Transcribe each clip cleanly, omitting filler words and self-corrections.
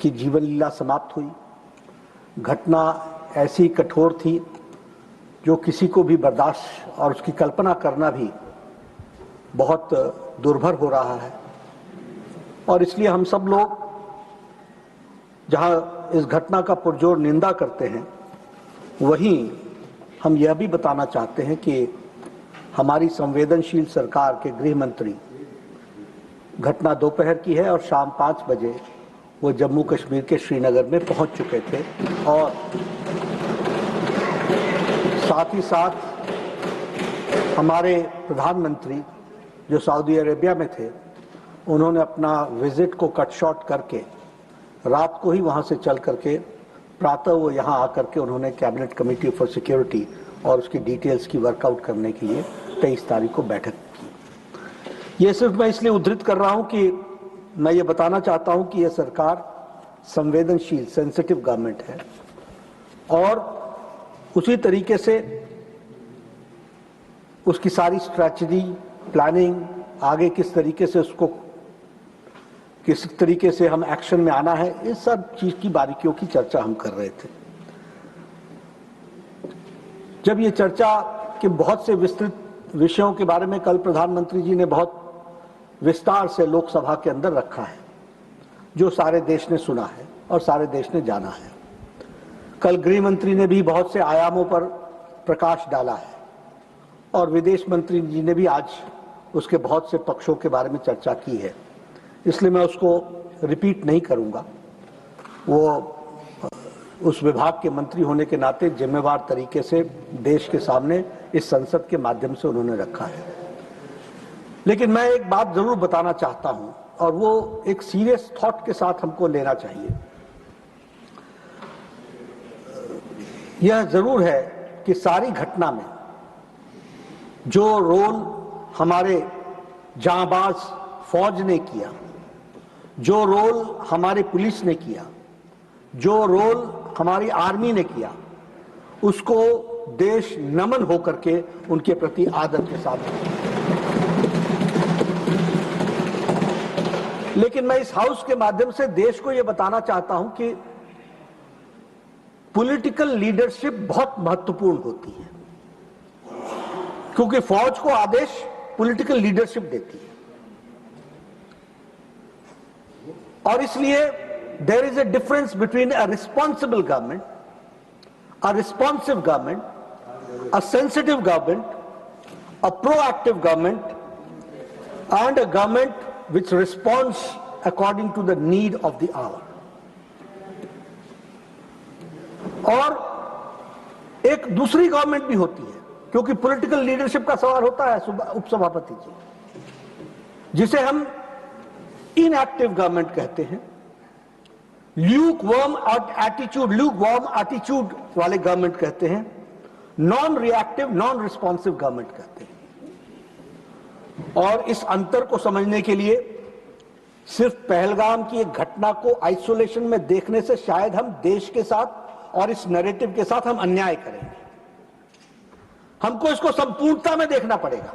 की जीवन लीला समाप्त हुई। घटना ऐसी कठोर थी जो किसी को भी बर्दाश्त और उसकी कल्पना करना भी बहुत दुर्भर हो रहा है। और इसलिए हम सब लोग जहां इस घटना का पुरजोर निंदा करते हैं, वहीं हम यह भी बताना चाहते हैं कि हमारी संवेदनशील सरकार के गृह मंत्री घटना दोपहर की है और शाम 5 बजे वो जम्मू कश्मीर के श्रीनगर में पहुंच चुके थे। और साथ ही साथ हमारे प्रधानमंत्री जो सऊदी अरेबिया में थे, उन्होंने अपना विजिट को कट शॉर्ट करके रात को ही वहां से चल करके प्रातः वो यहाँ आकर के उन्होंने कैबिनेट कमेटी फॉर सिक्योरिटी और उसकी डिटेल्स की वर्कआउट करने के लिए 23 तारीख को बैठक की। ये सिर्फ मैं इसलिए उद्धृत कर रहा हूं कि मैं ये बताना चाहता हूं कि यह सरकार संवेदनशील सेंसिटिव गवर्नमेंट है और उसी तरीके से उसकी सारी स्ट्रैटेजी प्लानिंग आगे किस तरीके से उसको किस तरीके से हम एक्शन में आना है, इस सब चीज की बारीकियों की चर्चा हम कर रहे थे। जब ये चर्चा के बहुत से विस्तृत विषयों के बारे में कल प्रधानमंत्री जी ने बहुत विस्तार से लोकसभा के अंदर रखा है, जो सारे देश ने सुना है और सारे देश ने जाना है। कल गृह मंत्री ने भी बहुत से आयामों पर प्रकाश डाला है और विदेश मंत्री जी ने भी आज उसके बहुत से पक्षों के बारे में चर्चा की है, इसलिए मैं उसको रिपीट नहीं करूंगा। वो उस विभाग के मंत्री होने के नाते जिम्मेवार तरीके से देश के सामने इस संसद के माध्यम से उन्होंने रखा है। लेकिन मैं एक बात जरूर बताना चाहता हूं और वो एक सीरियस थॉट के साथ हमको लेना चाहिए। यह जरूर है कि सारी घटना में जो रोल हमारे जांबाज फौज ने किया, जो रोल हमारी पुलिस ने किया, जो रोल हमारी आर्मी ने किया, उसको देश नमन होकर के उनके प्रति आदर के साथ। लेकिन मैं इस हाउस के माध्यम से देश को यह बताना चाहता हूं कि पॉलिटिकल लीडरशिप बहुत महत्वपूर्ण होती है, क्योंकि फौज को आदेश पॉलिटिकल लीडरशिप देती है। और इसलिए there is a difference between a responsible government, a responsive government, a sensitive government, a proactive government and a government which responds according to the need of the hour। और एक दूसरी government भी होती है, क्योंकि पॉलिटिकल लीडरशिप का सवाल होता है उपसभापति जी, जिसे हम इनएक्टिव गवर्नमेंट कहते हैं, ल्यूकवार्म एटीट्यूड वाले गवर्नमेंट कहते हैं, non reactive non responsive government कहते हैं। और इस अंतर को समझने के लिए सिर्फ पहलगाम की एक घटना को आइसोलेशन में देखने से शायद हम देश के साथ और इस नैरेटिव के साथ हम अन्याय करेंगे। हमको इसको संपूर्णता में देखना पड़ेगा,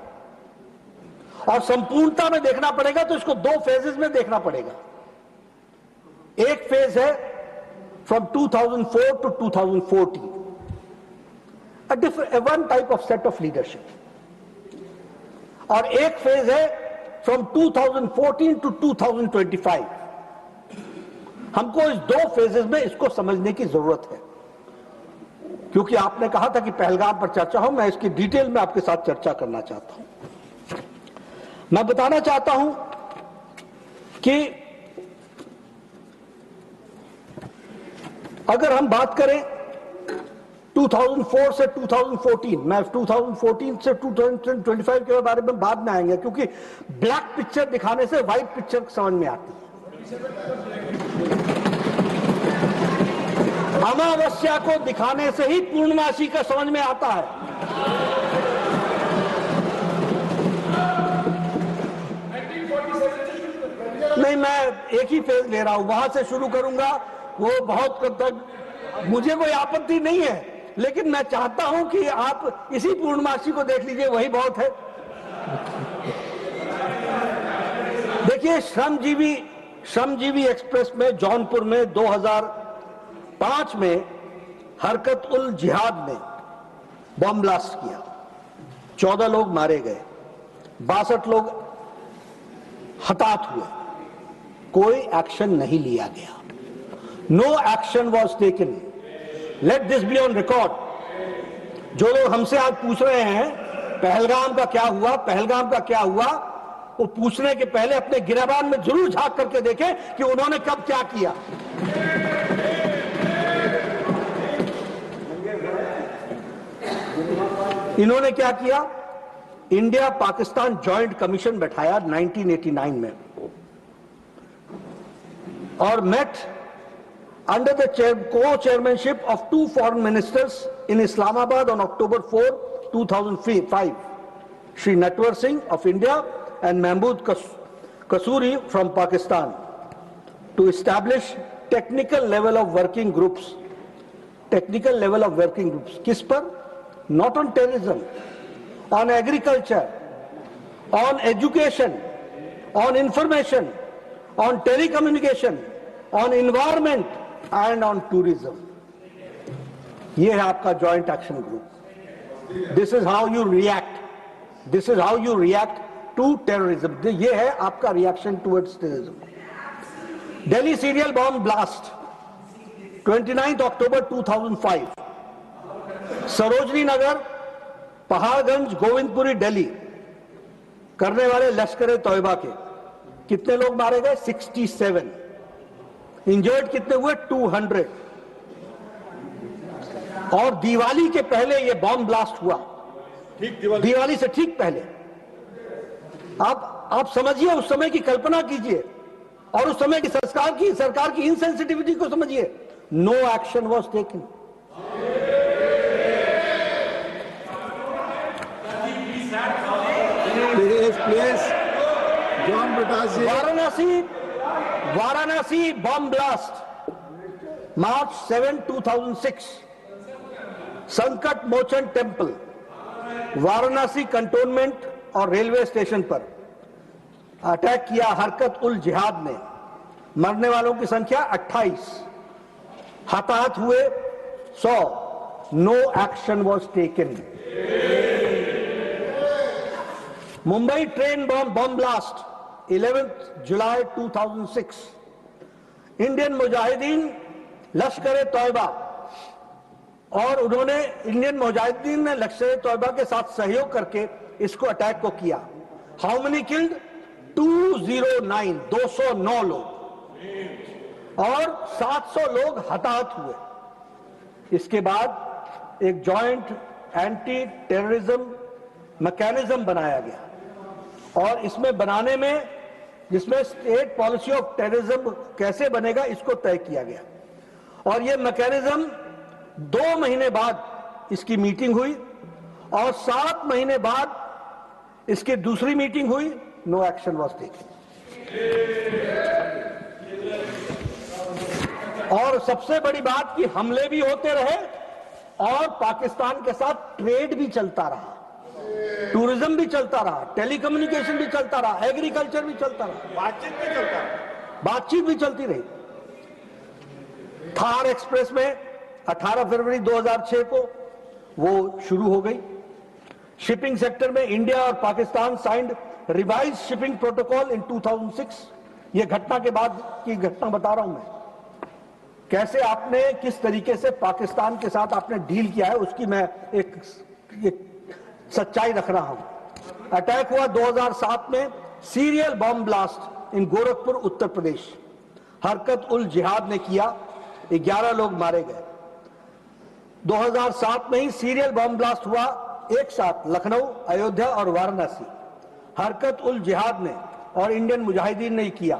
और संपूर्णता में देखना पड़ेगा तो इसको 2 फेजेस में देखना पड़ेगा। एक फेज है from 2004 to 2014, one type of set of leadership, और एक फेज है फ्रॉम 2014 टू 2025। हमको इस 2 फेजेस में इसको समझने की जरूरत है, क्योंकि आपने कहा था कि पहलगाम पर चर्चा हो, मैं इसकी डिटेल में आपके साथ चर्चा करना चाहता हूं। मैं बताना चाहता हूं कि अगर हम बात करें 2004 से 2014, मैं 2014 से 2025 के बारे में बाद में आएंगे, क्योंकि ब्लैक पिक्चर दिखाने से व्हाइट पिक्चर समझ में आती है। अमावस्या को दिखाने से ही पूर्णमासी का समझ में आता है। नहीं, मैं एक ही फेज ले रहा हूं, वहां से शुरू करूंगा। वो बहुत तक मुझे कोई आपत्ति नहीं है, लेकिन मैं चाहता हूं कि आप इसी पूर्णमासी को देख लीजिए, वही बहुत है। देखिए, श्रमजीवी श्रमजीवी एक्सप्रेस में जौनपुर में 2005 में हरकत उल जिहाद ने बम ब्लास्ट किया, 14 लोग मारे गए, 62 लोग हताहत हुए, कोई एक्शन नहीं लिया गया। No action was taken. Let this be on record. जो लोग हमसे आज पूछ रहे हैं पहलगाम का क्या हुआ, पहलगाम का क्या हुआ, वो पूछने के पहले अपने गिरबान में जरूर झांक करके देखें कि उन्होंने कब क्या किया। इन्होंने क्या किया? इंडिया पाकिस्तान जॉइंट कमीशन बैठाया 1989 में और met under the co-chairmanship of 2 foreign ministers in Islamabad on October 4, 2005, Shri Natwar Singh of India and Mahmood Kasuri from Pakistan, to establish technical level of working groups. Technical level of working groups. किस पर? Not on terrorism, on agriculture, on education, on information, on telecommunication, on environment and on tourism. ये है आपका joint action group. This is how you react. This is how you react to terrorism. ये है आपका reaction towards terrorism. Delhi serial bomb blast, 29th October 2005. Sarojini Nagar, Paharganj, Govindpuri, Delhi करने वाले लश्कर तौयबा के कितने लोग मारे गए? 67। इंजर्ड कितने हुए? 200। और दिवाली के पहले ये बॉम्ब ब्लास्ट हुआ, ठीक दिवाली से ठीक पहले। आप समझिए, उस समय की कल्पना कीजिए और उस समय की सरकार की इनसेंसिटिविटी को समझिए। No action was taken. Varanasi bomb blast, March 7, 2006, Sankat Mochan temple, Varanasi cantonment और रेलवे स्टेशन पर अटैक किया हरकत उल जिहाद ने। मरने वालों की संख्या 28, हताहत हुए 100। No action was taken. Mumbai train bomb blast, 11th July 2006, Indian Mujahideen Lashkar Taiba, और उन्होंने इंडियन मुजाहिदीन ने लश्कर तौयबा के साथ सहयोग करके इसको अटैक को किया। How many killed? 209, 209 लोग और 700 लोग हताहत हुए। इसके बाद एक जॉइंट एंटी टेररिज्म मैकेनिज्म बनाया गया और इसमें बनाने में, जिसमें स्टेट पॉलिसी ऑफ टेररिज्म कैसे बनेगा इसको तय किया गया। और ये मैकेनिज्म 2 महीने बाद इसकी मीटिंग हुई और 7 महीने बाद इसकी दूसरी मीटिंग हुई। No action was taken. और सबसे बड़ी बात कि हमले भी होते रहे और पाकिस्तान के साथ ट्रेड भी चलता रहा, टूरिज्म भी चलता रहा, टेलीकम्युनिकेशन भी चलता रहा, एग्रीकल्चर भी चलता रहा, बातचीत भी चलती रही। थार एक्सप्रेस में 18 फरवरी 2006 को वो शुरू हो गई। शिपिंग सेक्टर में इंडिया और Pakistan signed revise shipping protocol इन 2006। ये घटना के बाद की घटना बता रहा हूं मैं, कैसे आपने किस तरीके से पाकिस्तान के साथ आपने डील किया है उसकी मैं एक सच्चाई रख रहा हूं। अटैक हुआ 2007 में, serial bomb blast in Gorakhpur Uttar Pradesh, हरकत उल जिहाद ने किया, 11 लोग मारे गए। 2007 में ही सीरियल बॉम्ब ब्लास्ट हुआ एक साथ लखनऊ, अयोध्या और वाराणसी, हरकत उल जिहाद ने और इंडियन मुजाहिदीन ने किया।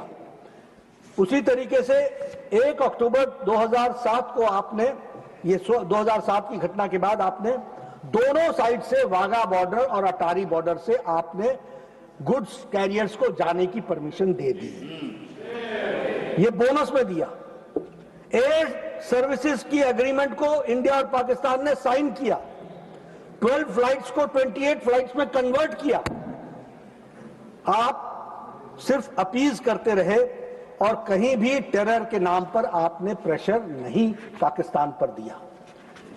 उसी तरीके से 1 अक्टूबर 2007 को आपने, ये 2007 की घटना के बाद आपने दोनों साइड से वाघा बॉर्डर और अटारी बॉर्डर से आपने गुड्स कैरियर्स को जाने की परमिशन दे दी। ये बोनस में दिया। एयर सर्विसेज की एग्रीमेंट को इंडिया और पाकिस्तान ने साइन किया। 12 फ्लाइट्स को 28 फ्लाइट्स में कन्वर्ट किया। आप सिर्फ अपीज करते रहे और कहीं भी टेरर के नाम पर आपने प्रेशर नहीं पाकिस्तान पर दिया।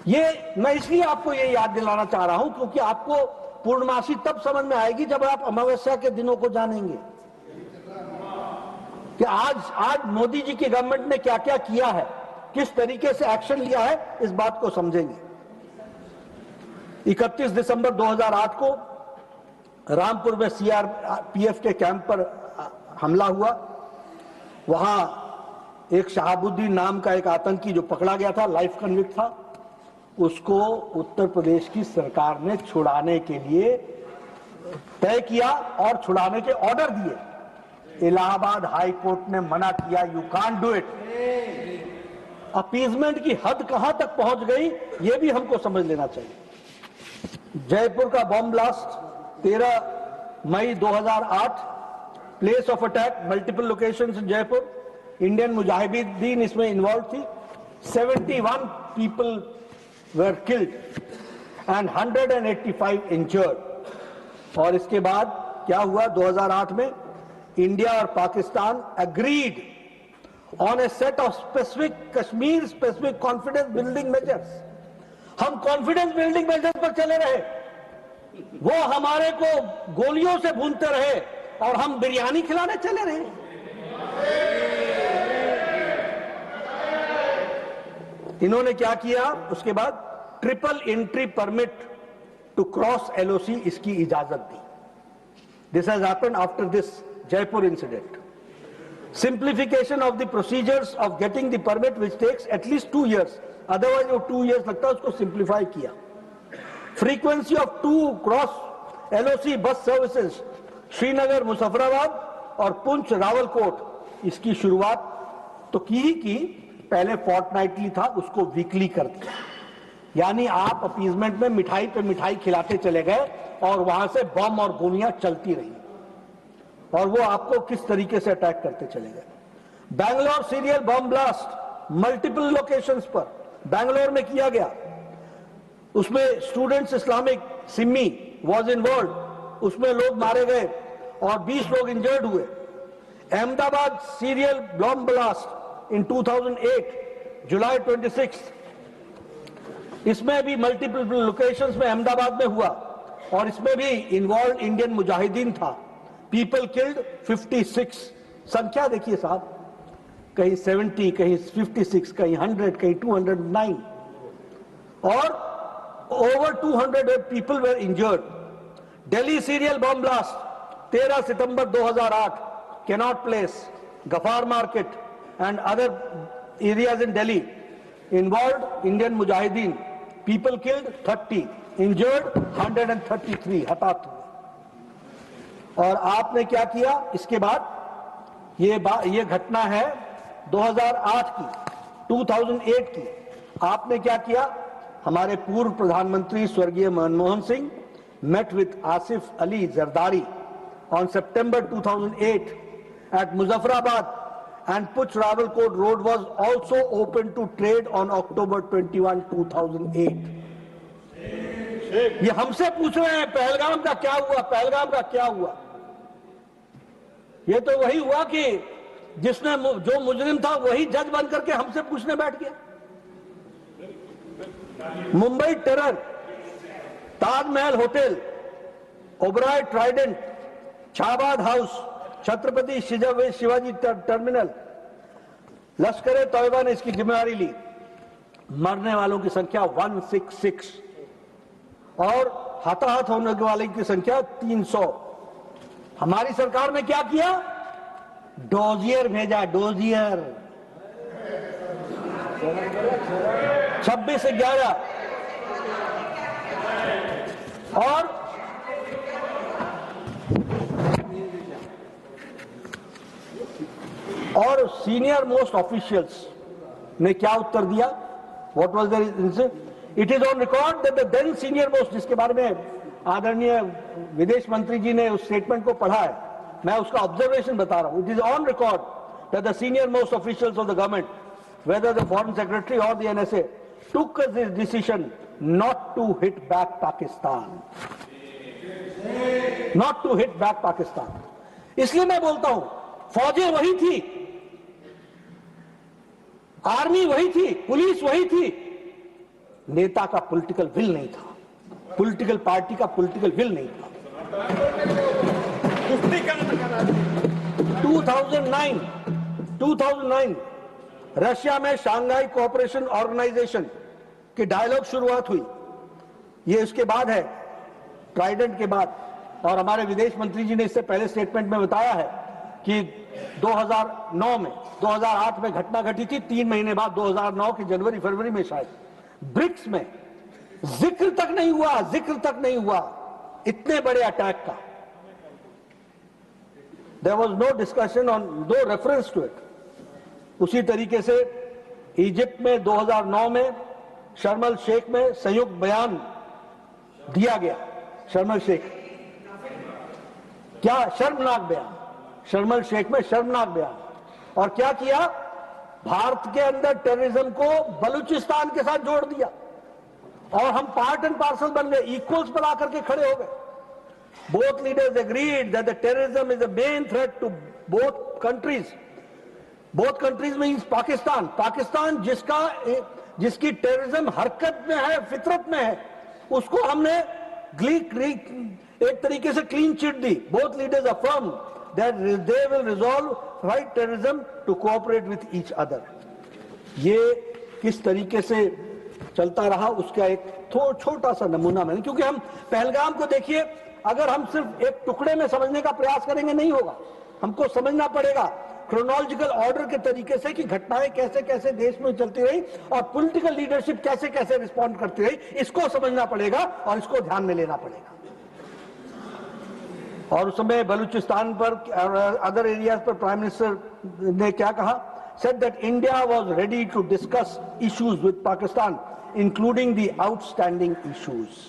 ये मैं इसलिए आपको ये याद दिलाना चाह रहा हूं क्योंकि आपको पूर्णमासी तब समझ में आएगी जब आप अमावस्या के दिनों को जानेंगे कि आज मोदी जी की गवर्नमेंट ने क्या क्या किया है, किस तरीके से एक्शन लिया है, इस बात को समझेंगे। 31 दिसंबर 2008 को रामपुर में सीआरपीएफ के कैंप पर हमला हुआ। वहां एक शहाबुद्दीन नाम का एक आतंकी जो पकड़ा गया था, लाइफ कन्विक्ट था, उसको उत्तर प्रदेश की सरकार ने छुड़ाने के लिए तय किया और छुड़ाने के ऑर्डर दिए। इलाहाबाद हाई कोर्ट ने मना किया, you can't do it. Appeasement की हद कहां तक पहुंच गई ये भी हमको समझ लेना चाहिए। जयपुर का बॉम्ब ब्लास्ट 13 मई 2008, place of attack multiple locations in Jaipur, Indian Mujahideen इसमें इन्वॉल्व थी। 71 people were killed and 185 injured। और इसके बाद क्या हुआ 2008 में, इंडिया और Pakistan agreed on a set of specific Kashmir specific confidence building measures। हम कॉन्फिडेंस बिल्डिंग मेजर्स पर चले रहे, वो हमारे को गोलियों से भूनते रहे और हम बिरयानी खिलाने चले रहे। इन्होंने क्या किया उसके बाद, triple entry permit to cross LOC इसकी इजाजत दी। This has happened after this Jaipur incident. Simplification of the procedures of getting the permit which takes at least 2 years, otherwise वो 2 years लगता है, उसको सिंप्लीफाई किया। Frequency of 2 cross LOC bus services Srinagar Muzaffarabad और पुंछ रावलकोट, इसकी शुरुआत तो की ही की, पहले फोर्टनाइटली था, उसको वीकली कर दिया। यानी आप अपीजमेंट में मिठाई पे मिठाई खिलाते चले गए और वहां से बम और गोलियां चलती रही और वो आपको किस तरीके से अटैक करते चले गए। Bangalore serial bomb blast multiple locations पर बैंगलोर में किया गया, उसमें students Islamic Simi was involve, उसमें लोग मारे गए और 20 लोग इंजर्ड हुए। Ahmedabad serial bomb blast in 2008 जुलाई 26, इसमें भी मल्टीपल लोकेशंस में अहमदाबाद में हुआ और इसमें भी इन्वॉल्व इंडियन मुजाहिदीन था। पीपल किल्ड 56, संख्या देखिए साहब, कहीं 70, कहीं 56, कहीं 100, कहीं 209 और over 200 people were injured. Delhi serial bomb blast 13 सितंबर 2008, Connaught Place, Gaffar market and other areas in Delhi, involve Indian Mujahideen, people killed 30, injured 133, हताहत हुए। और आपने क्या किया इसके बाद, ये घटना है 2008 की, 2008 की। आपने क्या किया, हमारे पूर्व प्रधानमंत्री स्वर्गीय Manmohan Singh met with Asif Ali Zardari on September 2008 at Muzaffarabad, and Puch Rawalkot Road was also open to trade on October 21, 2008। ये हमसे पूछ रहे हैं पहलगाम का क्या हुआ, पहलगाम का क्या हुआ। ये तो वही हुआ कि जिसने जो मुजरिम था वही जज बन करके हमसे पूछने बैठ गया। Mumbai terror, Taj Mahal hotel, Oberoi Trident, Chabad house, Chhatrapati Shivaji terminal, Lashkar Taiba ने इसकी जिम्मेदारी ली। मरने वालों की संख्या 166 और हताहत होने वाले की संख्या 300। हमारी सरकार ने क्या किया, डोजियर भेजा, डोजियर 26/11 और सीनियर मोस्ट ऑफिशियल्स ने क्या उत्तर दिया, what was there, it is on record that the then senior most, जिसके बारे में आदरणीय विदेश मंत्री जी ने उस स्टेटमेंट को पढ़ा है, मैं उसका ऑब्जर्वेशन बता रहा हूं। It is on record that the senior most officials of the government, whether the foreign secretary और the NSA, took this decision not to hit back Pakistan, not to hit back Pakistan। इसलिए मैं बोलता हूं, फौजें वही थी army वही थी, police वही थी, नेता का पॉलिटिकल विल नहीं था, पॉलिटिकल पार्टी का पॉलिटिकल विल नहीं था। 2009 रशिया में शांघाई कोऑपरेशन ऑर्गेनाइजेशन की डायलॉग शुरुआत हुई। ये उसके बाद है, ट्राइडेंट के बाद। और हमारे विदेश मंत्री जी ने इससे पहले स्टेटमेंट में बताया है कि 2009 में 2008 में घटना घटी थी, 3 महीने बाद 2009 के जनवरी फरवरी में शायद ब्रिक्स में जिक्र तक नहीं हुआ इतने बड़े अटैक का। There was no discussion on, no reference to it. उसी तरीके से इजिप्ट में 2009 में शर्म अल शेख में संयुक्त बयान दिया गया। शर्म अल शेख, क्या शर्मनाक बयान, शर्म अल शेख में शर्मनाक बयान। और क्या किया, भारत के अंदर टेररिज्म को बलूचिस्तान के साथ जोड़ दिया और हम पार्ट एंड पार्सल बन गए, इक्वल्स पर आकर के खड़े हो गए। Both leaders agreed that the terrorism is a main threat to both countries. Both countries means Pakistan जिसकी टेररिज्म हरकत में है, फितरत में है, उसको हमने एक तरीके से क्लीन चिट दी। Both leaders affirm that they will resolve fight terrorism to cooperate with each other. ये किस तरीके से चलता रहा उसका एक छोटा सा नमूना मैंने, क्योंकि हम पहलगाम को देखिए, अगर हम सिर्फ एक टुकड़े में समझने का प्रयास करेंगे नहीं होगा, हमको समझना पड़ेगा क्रोनोलॉजिकल ऑर्डर के तरीके से कि घटनाएं कैसे कैसे देश में चलती रही और पॉलिटिकल लीडरशिप कैसे कैसे रिस्पॉन्ड करती रही, इसको समझना पड़ेगा और इसको ध्यान में लेना पड़ेगा। और उस समय बलूचिस्तान पर अदर एरियाज पर प्राइम मिनिस्टर ने क्या कहा, said that India was ready to discuss issues with Pakistan including the outstanding issues।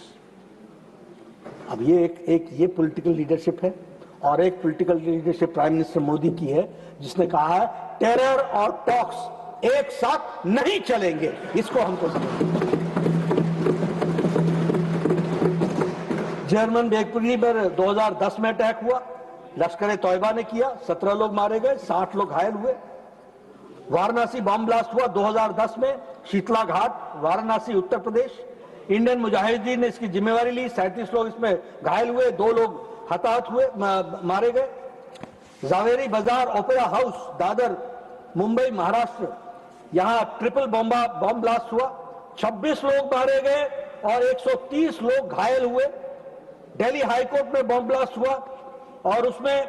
अब ये पॉलिटिकल लीडरशिप है और एक political leadership prime minister Modi की है, जिसने कहा है टेरर और टॉक्स एक साथ नहीं चलेंगे। इसको हमको समझना। जर्मन बेगपुरी पर 2010 में अटैक हुआ, लश्कर ए तौयबा ने किया, 17 लोग मारे गए, 60 लोग घायल हुए। वाराणसी बम ब्लास्ट हुआ 2010 में, शीतला घाट, वाराणसी, उत्तर प्रदेश। इंडियन मुजाहिदीन ने इसकी जिम्मेवारी ली, 37 लोग इसमें घायल हुए, 2 लोग हताहत हुए, मारे गए। जावेरी बाजार ओपेरा हाउस, दादर, मुंबई, महाराष्ट्र, यहां ट्रिपल बम ब्लास्ट हुआ, 26 लोग मारे गए और 130 लोग घायल हुए। दिल्ली हाईकोर्ट में बम ब्लास्ट हुआ और उसमें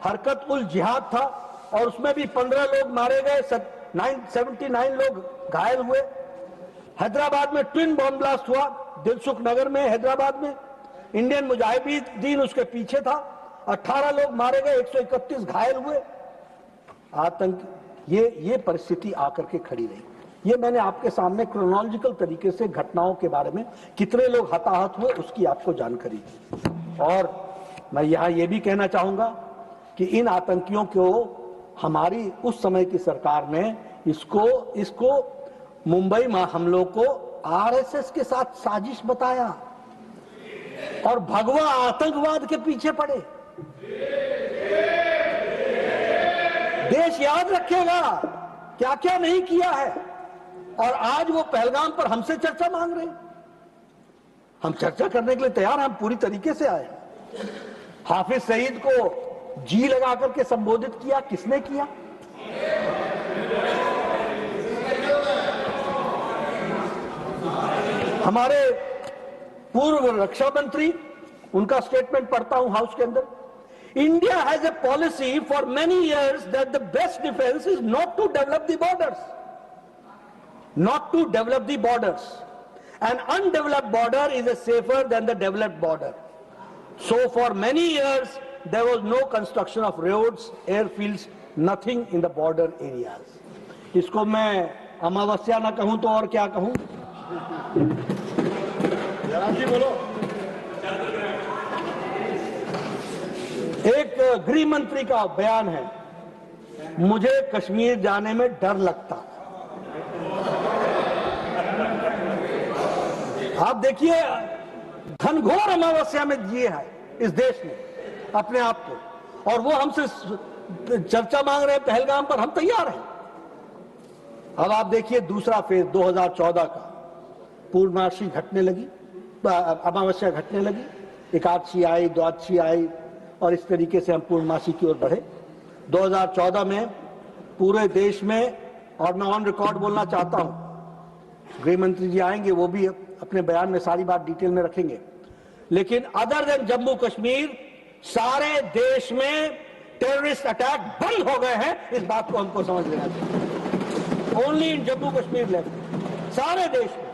हरकत उल जिहाद था और उसमें भी 15 लोग मारे गए, 79 लोग घायल हुए। हैदराबाद में ट्विन बम ब्लास्ट हुआ, दिलसुख नगर में, हैदराबाद में। इंडियन मुजाहिदीन उसके पीछे था, 18 लोग मारे गए, 131 घायल हुए। आतंक, ये परिस्थिति आकर के खड़ी रही। ये मैंने आपके सामने क्रोनोलॉजिकल तरीके से घटनाओं के बारे में कितने लोग हताहत हुए उसकी आपको जानकारी दी। और मैं यहां ये भी कहना चाहूंगा कि इन आतंकियों को हमारी उस समय की सरकार ने इसको मुंबई में हमलों को आरएसएस के साथ साजिश बताया और भगवा आतंकवाद के पीछे पड़े। देश याद रखेगा क्या क्या नहीं किया है, और आज वो पहलगाम पर हमसे चर्चा मांग रहे हैं। हम चर्चा करने के लिए तैयार हैं, हम पूरी तरीके से आए। हाफिज सईद को जी लगा करके संबोधित किया, किसने किया? हमारे पूर्व रक्षा मंत्री, उनका स्टेटमेंट पढ़ता हूं हाउस के अंदर। India has a policy for many years that the best defence is not to develop the borders, not to develop the borders. An undeveloped border is a safer than the developed border. So for many years there was no construction of roads, airfields, nothing in the border areas. इसको मैं अमावस्या ना कहूं तो और क्या कहूं? जी बोलो। एक गृह मंत्री का बयान है, मुझे कश्मीर जाने में डर लगता। आप देखिए घनघोर अमावस्या में जिए हैं इस देश ने अपने आप को, और वो हमसे चर्चा मांग रहे हैं पहलगाम पर। हम तैयार हैं, अब आप देखिए दूसरा फेज 2014 का, पूर्णमासी घटने लगी, अमावस्या घटने लगी, एकादशी आई, द्वादशी आई और इस तरीके से हम पूर्णमासी की ओर बढ़े। 2014 में पूरे देश में, और मैं ऑन रिकॉर्ड बोलना चाहता हूं, गृह मंत्री जी आएंगे, वो भी अपने बयान में सारी बात डिटेल में रखेंगे, लेकिन अदर देन जम्मू कश्मीर सारे देश में टेररिस्ट अटैक बंद हो गए हैं। इस बात को हमको समझ लेना चाहिए। Only in Jammu Kashmir left, सारे देश में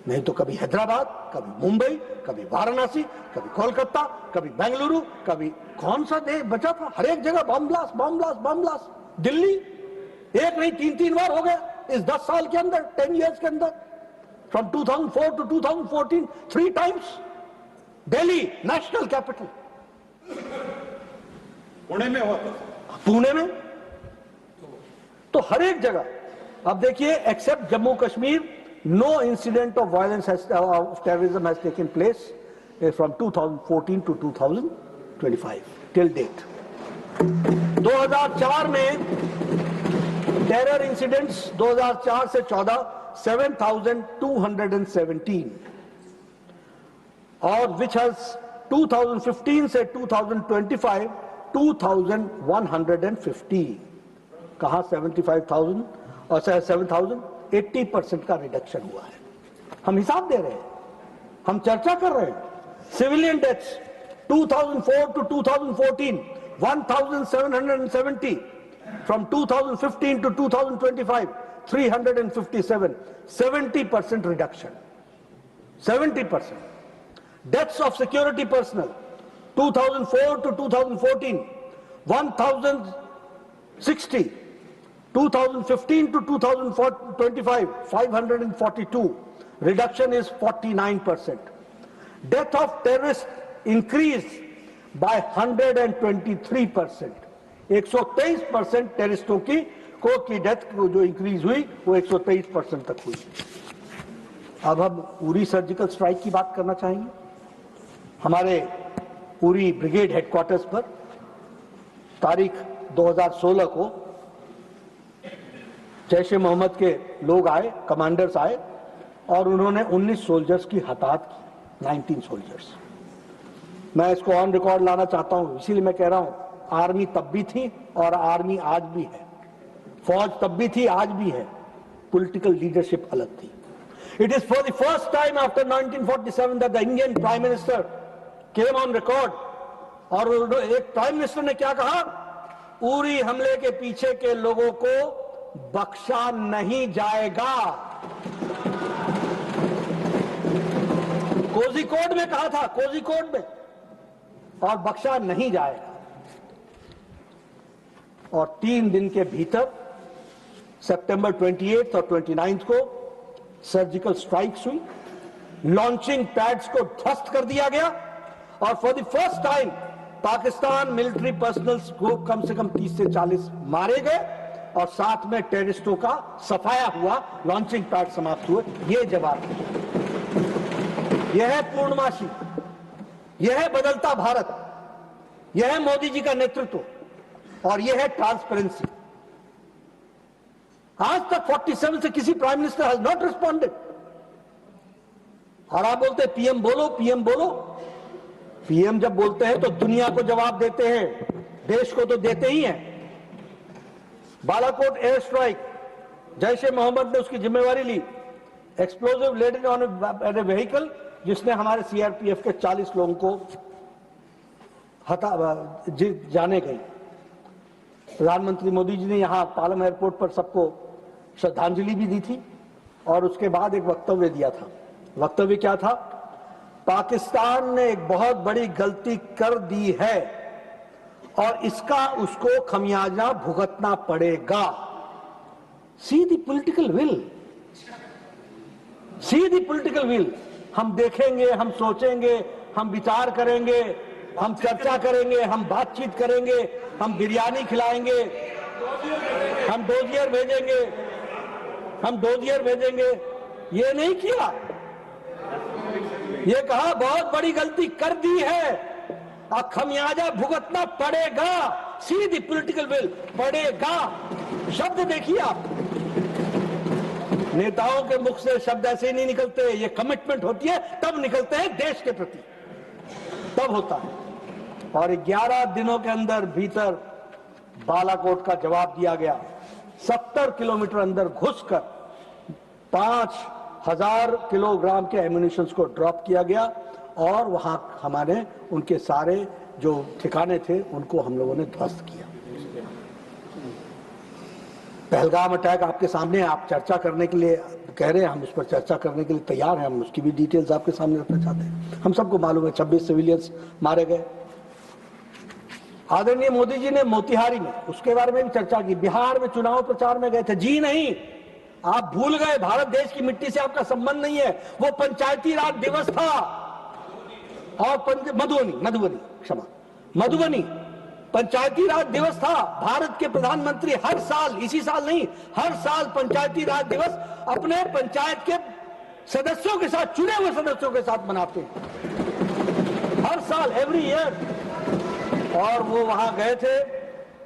नहीं तो कभी हैदराबाद, कभी मुंबई, कभी वाराणसी, कभी कोलकाता, कभी बेंगलुरु, कभी कौन सा देश बचा था, हर एक जगह bomb blast, bomb blast, bomb blast. Delhi एक नहीं 3-3 बार हो गया इस 10 साल के अंदर, 10 इयर्स के अंदर, from 2004 to 2014 3 times. Delhi national capital, Pune में हुआ था, पुणे में, तो हर एक जगह। अब देखिए except Jammu Kashmir, no incident of violence of terrorism has taken place from 2014 to 2025 till date. 2004 में टेरर इंसिडेंट्स 2004 से 14 7,217 और which has 2015 से 2025 2,150। कहां 75,000 और 7,000, 80% का रिडक्शन हुआ है। हम हिसाब दे रहे हैं, हम चर्चा कर रहे हैं। Civilian deaths 2004 to 2014 1,770, from 2015 to 2025 357, 70% reduction, 70%. Deaths of security personnel 2004 to 2014 1,060, 2015 to 2025 542, reduction is 49%. Death of terrorists increased by 123%. 123% टेररिस्टों की डेथ जो इंक्रीज हुई वो 123% तक हुई। अब हम उरी सर्जिकल स्ट्राइक की बात करना चाहेंगे। हमारे उरी ब्रिगेड हेडक्वार्टर्स पर तारीख 2016 को जैश ए मोहम्मद के लोग आए, कमांडर्स आए और उन्होंने 19 सोल्जर्स की हताहत की, 19 सोल्जर्स। मैं इसको ऑन रिकॉर्ड लाना चाहता हूं, इसीलिए मैं कह रहा हूं आर्मी तब भी थी और आर्मी आज भी है, फौज तब भी थी आज भी है, पॉलिटिकल लीडरशिप अलग थी। It is for the first time after 1947 that the Indian prime minister came on record, और एक प्राइम मिनिस्टर ने क्या कहा, उरी हमले के पीछे के लोगों को बख्शा नहीं जाएगा। कोझिकोड में कहा था, कोझिकोड में, और बख्शा नहीं जाएगा। और 3 दिन के भीतर सितंबर 28 और 29 को सर्जिकल स्ट्राइक्स हुई, लॉन्चिंग पैड्स को ध्वस्त कर दिया गया और for the first time Pakistan military personnels को कम से कम 30 से 40 मारे गए और साथ में टेररिस्टों का सफाया हुआ, लॉन्चिंग पैड समाप्त हुए। ये जवाब है, यह है पूर्णमासी, यह है बदलता भारत, यह है मोदी जी का नेतृत्व और यह है ट्रांसपेरेंसी। आज तक 47 से किसी prime minister has not responded. और आप बोलते हैं पीएम बोलो, पीएम बोलो। पीएम जब बोलते हैं तो दुनिया को जवाब देते हैं, देश को तो देते ही हैं। बालाकोट एयर स्ट्राइक, जैश ए मोहम्मद ने उसकी जिम्मेवारी ली, explosive laden on a vehicle, जिसने हमारे सीआरपीएफ के 40 लोगों को जाने गई। प्रधानमंत्री मोदी जी ने यहां पालम एयरपोर्ट पर सबको श्रद्धांजलि भी दी थी और उसके बाद एक वक्तव्य दिया था। वक्तव्य क्या था, पाकिस्तान ने एक बहुत बड़ी गलती कर दी है और इसका उसको खमियाजा भुगतना पड़ेगा। See the political will, see the political will. हम देखेंगे, हम सोचेंगे, हम विचार करेंगे, हम चर्चा करेंगे, हम बातचीत करेंगे, हम बिरयानी खिलाएंगे, हम डोजियर भेजेंगे, हम डोजियर भेजेंगे। ये नहीं किया, ये कहा बहुत बड़ी गलती कर दी है और खमियाजा भुगतना पड़ेगा। सी द पॉलिटिकल विल, पड़ेगा। शब्द देखिए आप, नेताओं के मुख से शब्द ऐसे ही नहीं निकलते, ये कमिटमेंट होती है तब निकलते हैं देश के प्रति, तब होता है। और 11 दिनों के अंदर भीतर बालाकोट का जवाब दिया गया। 70 किलोमीटर अंदर घुसकर 5000 किलोग्राम के एम्यूनिशन को ड्रॉप किया गया और वहां हमारे उनके सारे जो ठिकाने थे उनको हम लोगों ने ध्वस्त किया। पहलगाम अटैक आपके सामने, आप चर्चा करने के लिए कह रहे हैं, हम उस पर चर्चा करने के लिए तैयार हैं, हम उसकी भी डिटेल्स आपके सामने रखना चाहते हैं। हम सबको मालूम है 26 सिविलियंस मारे गए। आदरणीय मोदी जी ने मोतिहारी में उसके बारे में भी चर्चा की। बिहार में चुनाव प्रचार में गए थे, जी नहीं, आप भूल गए, भारत देश की मिट्टी से आपका संबंध नहीं है। वो पंचायती राज दिवस था और मधुबनी पंचायती राज दिवस था। भारत के प्रधानमंत्री हर साल, इसी साल नहीं, हर साल पंचायती राज दिवस अपने पंचायत के सदस्यों के साथ, चुने हुए सदस्यों के साथ मनाते हैं हर साल, एवरी ईयर। और वो वहां गए थे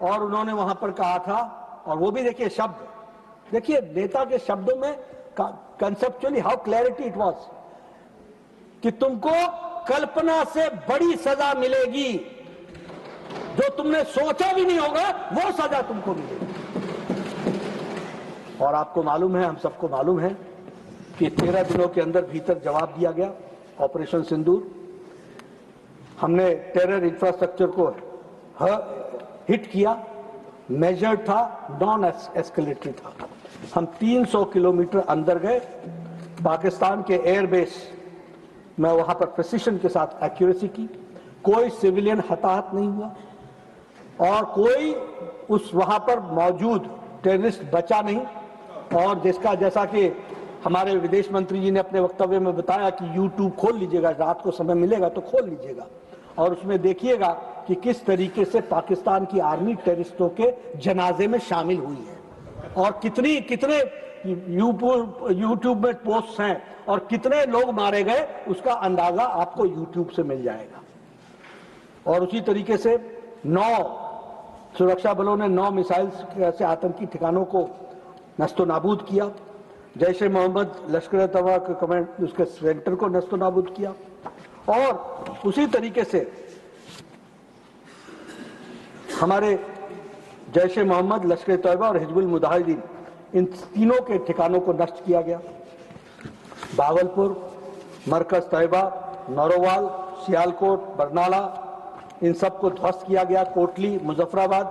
और उन्होंने वहां पर कहा था, और वो भी देखिए शब्द, देखिए नेता के शब्दों में conceptually how clarity it was, कि तुमको कल्पना से बड़ी सजा मिलेगी, जो तुमने सोचा भी नहीं होगा वो सजा तुमको मिलेगी। और आपको मालूम है, हम सबको मालूम है कि 13 दिनों के अंदर भीतर जवाब दिया गया। ऑपरेशन सिंदूर, हमने टेरर इंफ्रास्ट्रक्चर को हिट किया, मेजर्ड था, नॉन एस्केलेटरी था। हम 300 किलोमीटर अंदर गए, पाकिस्तान के एयरबेस में वहां पर प्रिसिशन के साथ एक्यूरेसी की, कोई सिविलियन हताहत नहीं हुआ और कोई उस वहां पर मौजूद टेररिस्ट बचा नहीं। और जैसा कि हमारे विदेश मंत्री जी ने अपने वक्तव्य में बताया कि YouTube खोल लीजिएगा, रात को समय मिलेगा तो खोल लीजिएगा और उसमें देखिएगा कि किस तरीके से पाकिस्तान की आर्मी टेररिस्टों के जनाजे में शामिल हुई है और कितने YouTube में पोस्ट हैं और कितने लोग मारे गए, उसका अंदाजा आपको YouTube से मिल जाएगा। और उसी तरीके से 9 सुरक्षा बलों ने 9 मिसाइल से आतंकी ठिकानों को नस्तो नाबूद किया। जैश ए मोहम्मद, लश्कर तैयबा के कमांड, उसके सेंटर को नस्तो नाबूद किया। और उसी तरीके से हमारे जैश ए मोहम्मद, लश्कर तैयबा और हिजबुल मुजाहिदीन, इन तीनों के ठिकानों को नष्ट किया गया। भागलपुर, मरकज तैयबा, नौरोवाल, सियालकोट, बरनाला, इन सबको ध्वस्त किया गया। कोटली, मुजफ्फराबाद,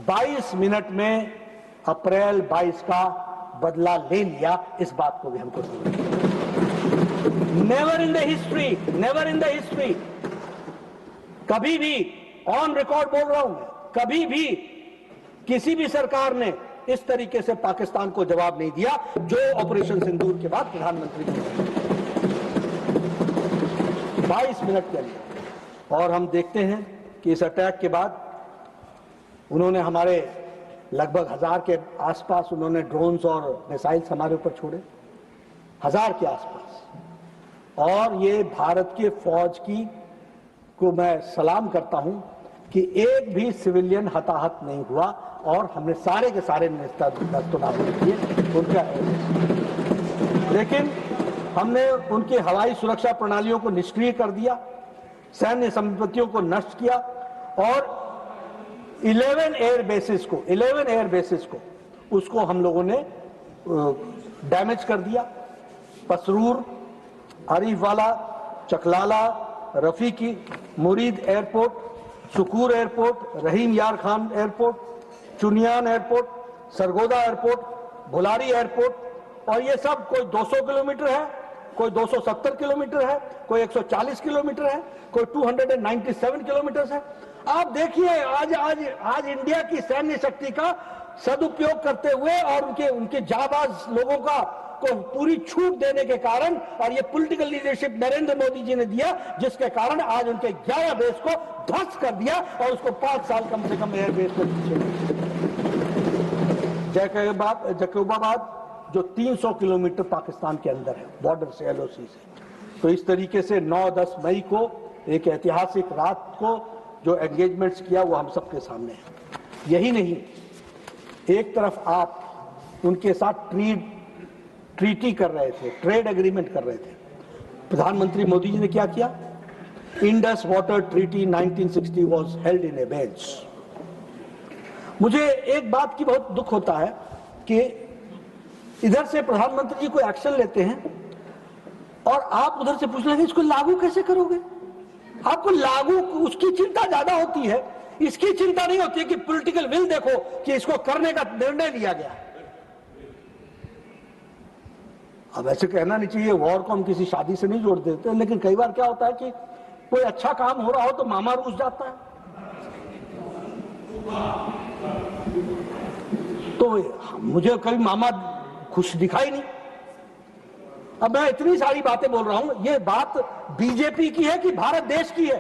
22 मिनट में अप्रैल 22 का बदला ले लिया। इस बात को भी हमको नेवर इन द हिस्ट्री, कभी भी, ऑन रिकॉर्ड बोल रहा हूं, कभी भी किसी भी सरकार ने इस तरीके से पाकिस्तान को जवाब नहीं दिया जो ऑपरेशन सिंदूर के बाद प्रधानमंत्री ने 22 मिनट के अंदर। और हम देखते हैं कि इस अटैक के बाद उन्होंने हमारे लगभग 1000 के आसपास उन्होंने ड्रोन्स और मिसाइल्स हमारे ऊपर छोड़े, 1000 के आसपास। और ये भारत के फौज को मैं सलाम करता हूं कि एक भी सिविलियन हताहत नहीं हुआ और हमने सारे के सारे नस्तोनाबूद किए उनका। लेकिन हमने उनकी हवाई सुरक्षा प्रणालियों को निष्क्रिय कर दिया, सैन्य संपत्तियों को नष्ट किया और 11 एयर बेसिस को उसको हम लोगों ने डैमेज कर दिया। Pasrur, Arifwala, Chaklala, Rafiqui, Murid airport, Sukkur airport, Rahim Yar Khan airport, Chunian airport, Sargodha airport, Bholari airport. और ये सब कोई 200 किलोमीटर है, कोई 270 किलोमीटर है, कोई 140 किलोमीटर है, कोई 297 किलोमीटर है। आप देखिए आज इंडिया की सैन्य शक्ति का सदुपयोग करते हुए और उनके जाबाज लोगों को पूरी छूट देने के कारण, और ये पॉलिटिकल लीडरशिप नरेंद्र मोदी जी ने दिया, जिसके कारण आज उनके 11 बेस को ध्वस्त कर दिया और उसको 5 साल कम से कम एयर बेस को पीछे। जैकोबाबाद जो 300 किलोमीटर पाकिस्तान के अंदर है, बॉर्डर से, LOC से। तो इस तरीके से 9-10 मई को एक ऐतिहासिक रात को जो एंगेजमेंट्स किया वो हम सबके सामने है। यही नहीं, एक तरफ आप उनके साथ ट्रीटी कर रहे थे, ट्रेड एग्रीमेंट कर रहे थे, प्रधानमंत्री मोदी जी ने क्या किया? Indus water treaty 1960 was held in abeyance. मुझे एक बात की बहुत दुख होता है कि इधर से प्रधानमंत्री जी कोई एक्शन लेते हैं और आप उधर से पूछ रहे हैं इसको लागू कैसे करोगे? आपको लागू उसकी चिंता ज्यादा होती है, इसकी चिंता नहीं होती है कि पॉलिटिकल विल देखो कि इसको करने का निर्णय लिया गया। अब ऐसे कहना नहीं चाहिए, वॉर को हम किसी शादी से नहीं जोड़ देते, लेकिन कई बार क्या होता है कि कोई अच्छा काम हो रहा हो तो मामा रूस जाता है। तो मुझे कभी मामा खुश दिखाई नहीं। अब मैं इतनी सारी बातें बोल रहा हूं, ये बात बीजेपी की है कि भारत देश की है?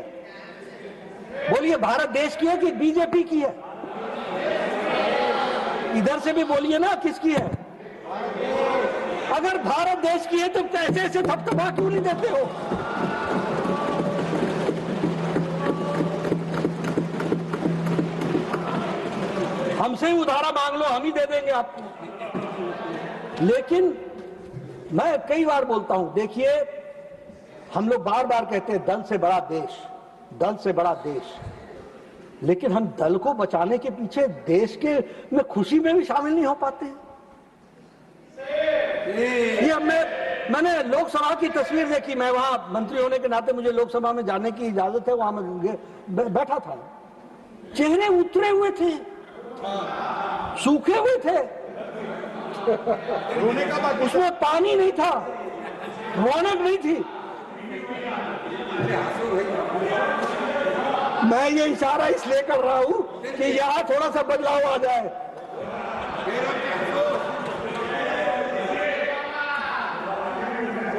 बोलिए, भारत देश की है कि बीजेपी की है? इधर से भी बोलिए ना, किसकी है? अगर भारत देश की है तो ऐसे ऐसे थपथपा क्यों नहीं देते हो? हमसे ही उधारा मांग लो, हम ही दे देंगे आपको। लेकिन मैं कई बार बोलता हूं, देखिए, हम लोग बार बार कहते हैं दल से बड़ा देश, दल से बड़ा देश, लेकिन हम दल को बचाने के पीछे देश के में खुशी में भी शामिल नहीं हो पाते हैं। ये मैंने लोकसभा की तस्वीर देखी, मैं वहां मंत्री होने के नाते मुझे लोकसभा में जाने की इजाजत है, वहां मैं बैठा था, चेहरे उतरे हुए थे, सूखे हुए थे, उसमें पानी नहीं था, रौनक नहीं थी। मैं ये इशारा इसलिए कर रहा हूं कि यहां थोड़ा सा बदलाव आ जाए।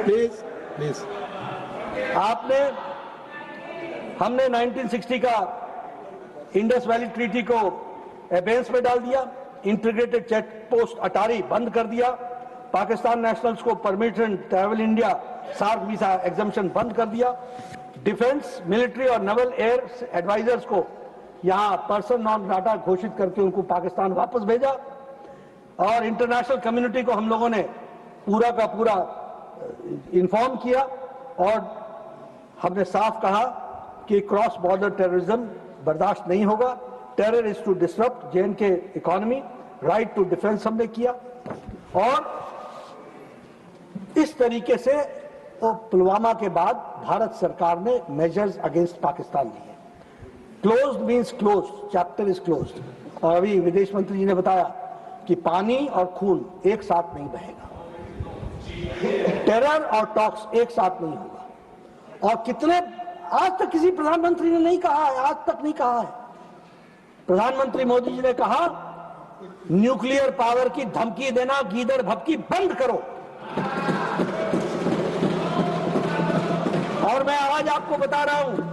प्लीज प्लीज, हमने 1960 का इंडस वैली ट्रीटी को एबेंस में डाल दिया, इंटीग्रेटेड चेक पोस्ट अटारी बंद कर दिया, पाकिस्तान नेशनल्स को permission travel India SAARC visa exemption बंद कर दिया, डिफेंस, मिलिट्री और नेवल एयर एडवाइजर्स को यहां पर्सन नॉन ग्राटा घोषित करके उनको पाकिस्तान वापस भेजा, और इंटरनेशनल कम्युनिटी को हम लोगों ने पूरा का पूरा इन्फॉर्म किया, और हमने साफ कहा कि क्रॉस बॉर्डर टेररिज्म बर्दाश्त नहीं होगा, terror is to disrupt J and K economy, right to defence हमने किया। और इस तरीके से तो पुलवामा के बाद भारत सरकार ने मेजर्स अगेंस्ट पाकिस्तान लिए। Closed means closed, chapter is closed. और अभी विदेश मंत्री जी ने बताया कि पानी और खून एक साथ नहीं बहेगा, टेरर और टॉक्स एक साथ नहीं होगा। और कितने, आज तक किसी प्रधानमंत्री ने नहीं कहा है, आज तक नहीं कहा है। प्रधानमंत्री मोदी जी ने कहा न्यूक्लियर पावर की धमकी देना, गीदड़ भभकी बंद करो। और मैं आज आपको बता रहा हूं,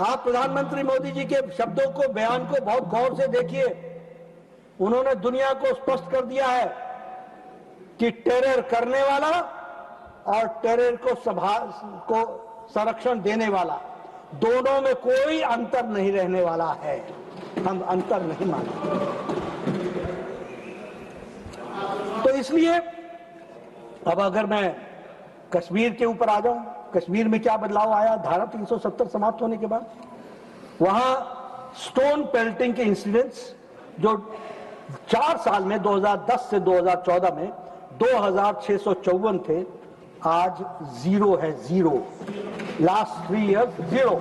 आप प्रधानमंत्री मोदी जी के शब्दों को, बयान को बहुत गौर से देखिए। उन्होंने दुनिया को स्पष्ट कर दिया है कि टेरर करने वाला और टेरर को संरक्षण देने वाला, दोनों में कोई अंतर नहीं रहने वाला है। हम अंतर नहीं मानते। तो इसलिए अब अगर मैं कश्मीर के ऊपर आ जाऊं, कश्मीर में क्या बदलाव आया धारा 370 समाप्त होने के बाद? वहां स्टोन पेल्टिंग के इंसिडेंट्स जो 4 साल में 2010 से 2014 में 2654 थे, आज 0 है, 0। Last 3 years 0।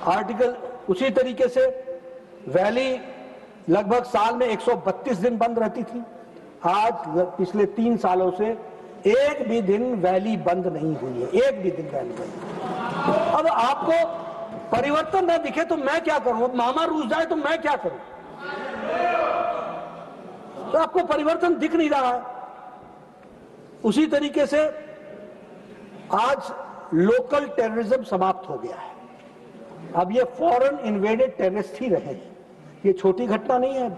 आर्टिकल उसी तरीके से वैली लगभग साल में 132 दिन बंद रहती थी, आज पिछले 3 सालों से एक भी दिन वैली बंद नहीं हुई है, एक भी दिन वैली बंद। अब आपको परिवर्तन न दिखे तो मैं क्या करूं? अब मामा रूस जाए तो मैं क्या करूं? तो आपको परिवर्तन दिख नहीं रहा है। उसी तरीके से आज लोकल टेररिज्म समाप्त हो गया है। अब ये फॉरेन इन्वेडेड टेररिस्ट ही रहे हैं, ये छोटी घटना नहीं है,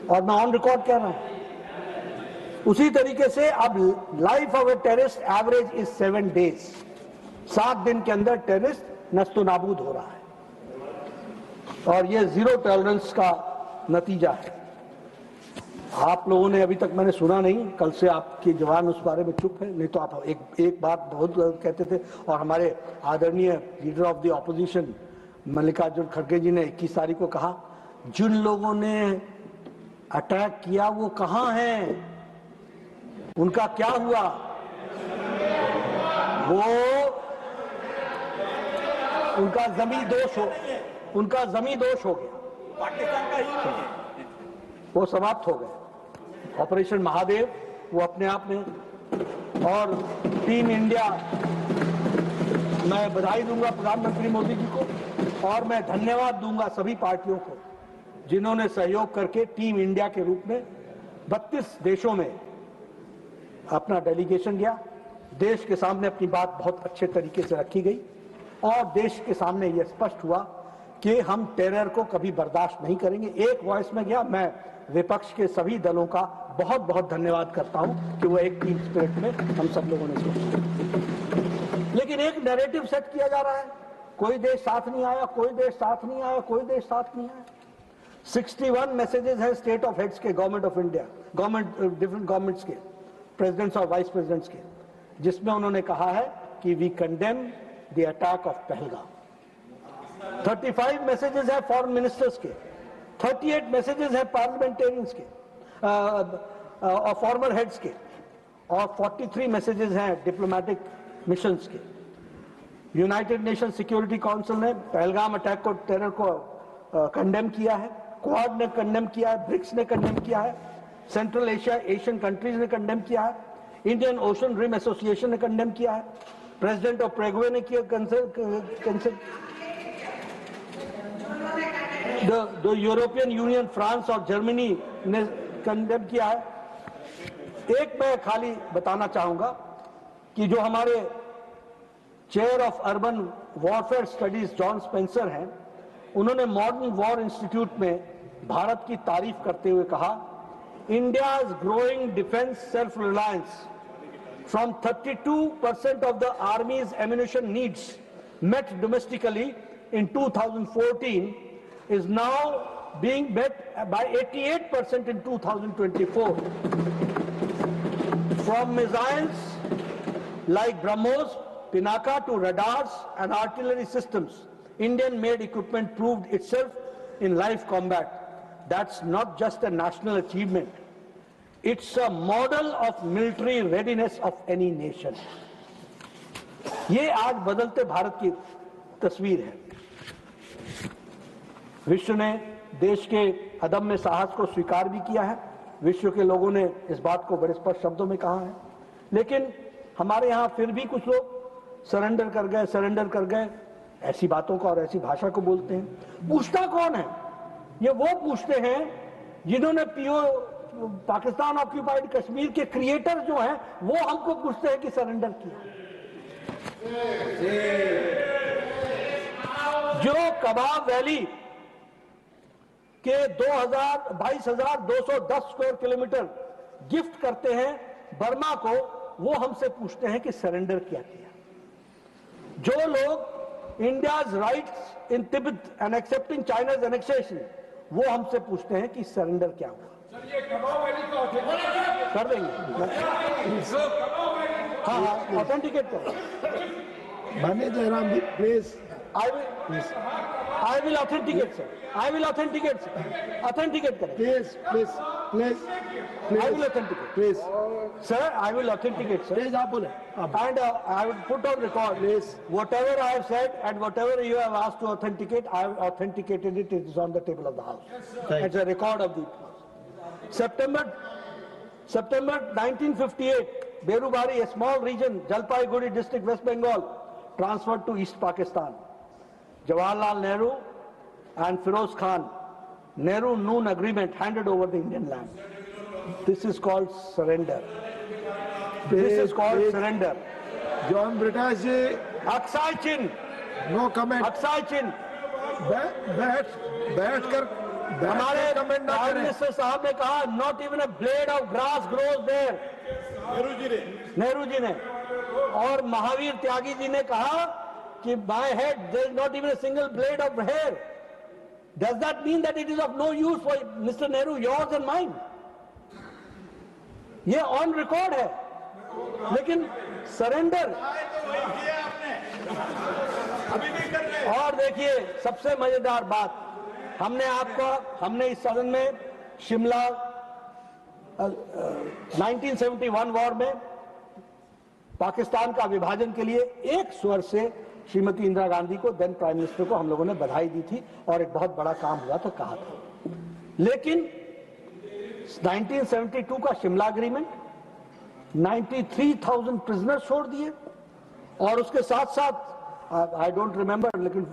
और मैं ऑन रिकॉर्ड कह रहा हूं। उसी तरीके से अब life of a terrorist average is 7 days। 7 दिन के अंदर टेररिस्ट नस्तो नाबूद हो रहा है, और ये 0 टॉलरेंस का नतीजा है। आप लोगों ने अभी तक मैंने सुना नहीं, कल से आपके जवान उस बारे में चुप है, नहीं तो आप एक बात बहुत कहते थे। और हमारे आदरणीय leader of the opposition Mallikarjun खड़गे जी ने 21 तारीख को कहा, जिन लोगों ने अटैक किया वो कहां हैं, उनका क्या हुआ? वो उनका जमी दोष हो गया, पाकिस्तान का ही वो समाप्त हो गए। ऑपरेशन महादेव वो अपने आप में, और टीम इंडिया, मैं बधाई दूंगा प्रधानमंत्री मोदी जी को और मैं धन्यवाद दूंगा सभी पार्टियों को जिन्होंने सहयोग करके टीम इंडिया के रूप में 32 देशों में अपना डेलीगेशन गया। देश के सामने अपनी बात बहुत अच्छे तरीके से रखी गई और देश के सामने यह स्पष्ट हुआ कि हम टेरर को कभी बर्दाश्त नहीं करेंगे। एक वॉइस में गया। मैं विपक्ष के सभी दलों का बहुत बहुत धन्यवाद करता हूं कि वो एक टीम स्पिरिट में हम सब लोगों ने सोचा। लेकिन एक नैरेटिव सेट किया जा रहा है, कोई देश साथ नहीं आया, कोई देश साथ नहीं आया, कोई देश साथ नहीं आया। 61 मैसेजेस हैं स्टेट ऑफ हेड्स के, government of India, different governments के, प्रेसिडेंट्स और वाइस प्रेसिडेंट्स के, जिसमें उन्होंने कहा है कि we condemn the attack of Pahalgam. 35 messages हैं फॉरेन मिनिस्टर्स के, 38 मैसेजेस हैं पार्लियामेंटेरियंस के और फॉर्मर हेड्स के, और 43 मैसेजेस हैं डिप्लोमेटिक मिशंस के। यूनाइटेड नेशन सिक्योरिटी काउंसिल ने पहलगाम अटैक को, टेरर को कंडेम किया है, क्वाड ने कंडेम किया है, ब्रिक्स ने कंडेम किया है, सेंट्रल एशिया एशियन कंट्रीज ने कंडेम किया है, इंडियन ओशन रिम एसोसिएशन ने कंडेम किया है, प्रेसिडेंट ऑफ प्रेगवे ने किया द यूरोपियन यूनियन, फ्रांस और जर्मनी ने कंडेम किया है। एक मैं खाली बताना चाहूंगा कि जो हमारे chair of urban warfare studies John Spencer हैं, उन्होंने मॉडर्न वॉर इंस्टीट्यूट में भारत की तारीफ करते हुए कहा, India's growing defence self reliance from 32% of the army's ammunition needs met domestically in 2014 is now being met by 88% in 2024. From missiles like BrahMos, Pinaka to radars and artillery systems, Indian-made equipment proved itself in live combat. That's not just a national achievement. It's a model of military readiness of any nation. ये आज बदलते भारत की तस्वीर है। विश्व ने देश के अदम्य साहस को स्वीकार भी किया है, विश्व के लोगों ने इस बात को बड़े स्पष्ट शब्दों में कहा है। लेकिन हमारे यहाँ फिर भी कुछ लोग सरेंडर कर गए ऐसी बातों को और ऐसी भाषा को बोलते हैं। पूछता कौन है? ये वो पूछते हैं जिन्होंने पाकिस्तान ऑक्यूपाइड कश्मीर के क्रिएटर जो हैं, वो हमको पूछते हैं कि सरेंडर किया। जो कबाब वैली के 22,210 स्क्वायर किलोमीटर गिफ्ट करते हैं बर्मा को, वो हमसे पूछते हैं कि सरेंडर क्या किया। जो लोग India's rights in Tibet and accepting China's annexation, वो हमसे पूछते हैं कि सरेंडर क्या हुआ। ये कबाब वैली को कर देंगे, हाँ ऑथेंटिकेट करो। Please I will authenticate, sir. I will authenticate, sir. Authenticate करें। Please. I will authenticate. Please. Sir, I will authenticate, sir. Please, आप बोले। And I will put on record. Please. Whatever I have said and whatever you have asked to authenticate, I have authenticated it. It is on the table of the House. It's a record of the September 1958, Berubari, a small region, Jalpaiguri district, West Bengal, transferred to East Pakistan. Jawaharlal Nehru and Firoz Khan, Nehru-Noon agreement handed over the Indian land. This is called surrender. This is called surrender. John British ji, Aksai Chin. no comment. Aksai Chin. बैठ कर हमारे prime minister साहब ने कहा, not even a blade of grass grows there. Nehru ji ने और महावीर त्यागी जी ने कहा कि my head there is not even a single blade of hair. Does that mean that it is of no use for mister Nehru, yours and mine? ये on record है, लेकिन surrender. और देखिए सबसे मजेदार बात, हमने इस सदन में शिमला 1971 वॉर में पाकिस्तान का विभाजन के लिए एक स्वर से श्रीमती इंदिरा गांधी को, देन प्राइम मिनिस्टर को, हम लोगों ने बधाई दी थी और एक बहुत बड़ा काम हुआ था कहा था। लेकिन 1972 का शिमला एग्रीमेंट 93,000 प्रिजनर छोड़ दिए और उसके साथ साथ आई डोंट रिमेंबर, लेकिन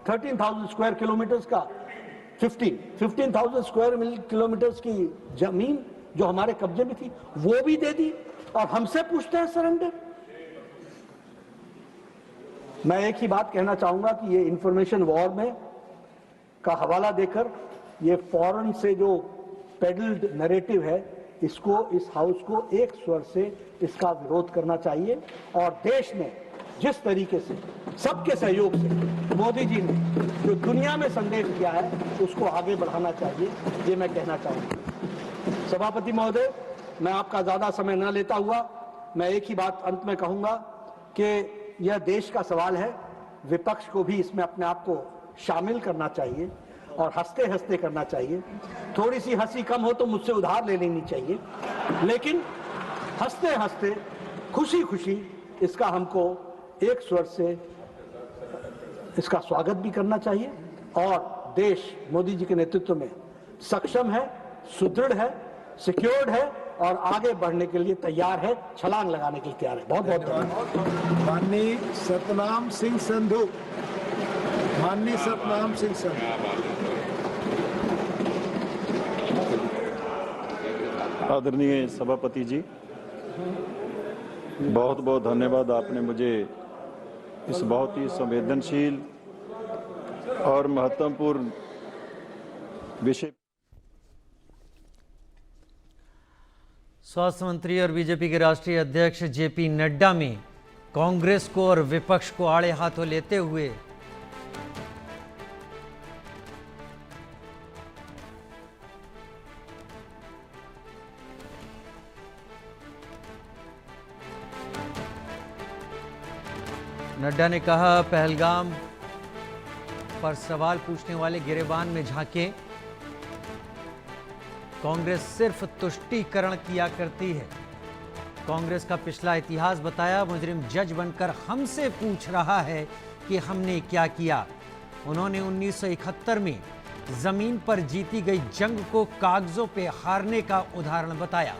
13,000 स्क्वायर किलोमीटर्स का 15,000 स्क्वायर किलोमीटर्स की जमीन जो हमारे कब्जे में थी वो भी दे दी और हमसे पूछते हैं सरेंडर। मैं एक ही बात कहना चाहूंगा कि ये इंफॉर्मेशन वॉर में का हवाला देकर ये फॉरेन से जो पेडल्ड नैरेटिव है, इसको, इस हाउस को एक स्वर से इसका विरोध करना चाहिए और देश ने जिस तरीके से सबके सहयोग से मोदी जी ने जो दुनिया में संदेश दिया है उसको आगे बढ़ाना चाहिए, ये मैं कहना चाहूंगा। सभापति महोदय, मैं आपका ज्यादा समय न लेता हुआ मैं एक ही बात अंत में कहूंगा कि यह देश का सवाल है, विपक्ष को भी इसमें अपने आप को शामिल करना चाहिए और हंसते हंसते करना चाहिए। थोड़ी सी हंसी कम हो तो मुझसे उधार ले लेनी चाहिए, लेकिन हंसते हंसते खुशी खुशी इसका हमको एक स्वर से इसका स्वागत भी करना चाहिए और देश मोदी जी के नेतृत्व में सक्षम है, सुदृढ़ है, सिक्योर्ड है और आगे बढ़ने के लिए तैयार है, छलांग लगाने के लिए तैयार है। बहुत बहुत धन्यवाद। माननीय सतनाम सिंह संधू, माननीय सतनाम सिंह संधू। आदरणीय सभापति जी, बहुत बहुत धन्यवाद। आपने मुझे इस बहुत ही संवेदनशील और महत्वपूर्ण विषय। स्वास्थ्य मंत्री और बीजेपी के राष्ट्रीय अध्यक्ष जेपी नड्डा में कांग्रेस को और विपक्ष को आड़े हाथों लेते हुए नड्डा ने कहा, पहलगाम पर सवाल पूछने वाले गिरेबान में झांके, कांग्रेस सिर्फ तुष्टीकरण किया करती है। कांग्रेस का पिछला इतिहास बताया, मुजरिम जज बनकर हमसे पूछ रहा है कि हमने क्या किया। उन्होंने 1971 में जमीन पर जीती गई जंग को कागजों पे हारने का उदाहरण बताया।